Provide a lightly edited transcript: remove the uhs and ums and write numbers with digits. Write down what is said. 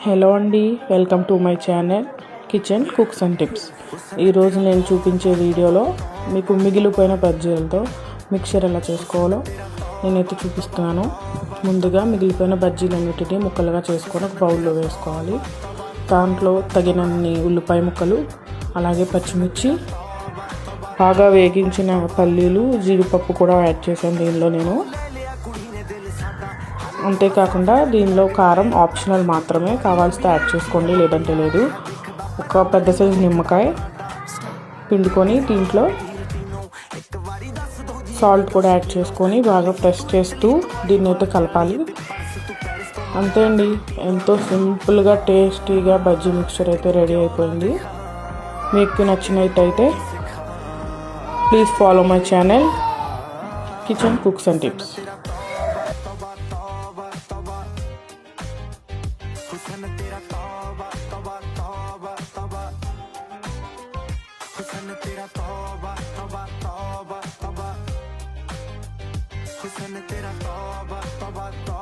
Hello అండి, welcome to my channel kitchen cooks and tips. ఈరోజు నేను చూపించే వీడియోలో మీకు మిగిలిపోయిన బజ్జీలతో మిక్చర్ ఎలా చేసుకోవాలో నేనైతే చూపిస్తున్నాను. ముందుగా మిగిలిపోయిన బజ్జీలన్నిటిని ముక్కలుగా చేసుకొని ఒక బౌల్లో వేసుకోవాలి. దాంట్లో తగినన్ని ఉల్లిపాయ ముక్కలు, అలాగే పచ్చిమిర్చి, బాగా వేగించిన పల్లీలు, జీడిపప్పు కూడా యాడ్ చేశాను దీనిలో నేను. అంతేకాకుండా దీనిలో కారం ఆప్షనల్ మాత్రమే, కావాల్సితే యాడ్ చేసుకోండి లేదంటే లేదు. ఒక పెద్ద సైజు నిమ్మకాయ పిండుకొని దీంట్లో సాల్ట్ కూడా యాడ్ చేసుకొని బాగా ప్రెస్ చేస్తూ దీన్ని అయితే కలపాలి. అంతే అండి, ఎంతో సింపుల్గా టేస్టీగా బజ్జీ మిక్చర్ అయితే రెడీ అయిపోయింది. మీకు నచ్చినట్టయితే please follow my channel kitchen cooks and tips. हुस्न तेरा तौबा तौबा तौबा तौबा, हुस्न तेरा तौबा तौबा तौबा तौबा, हुस्न तेरा तौबा तौबा।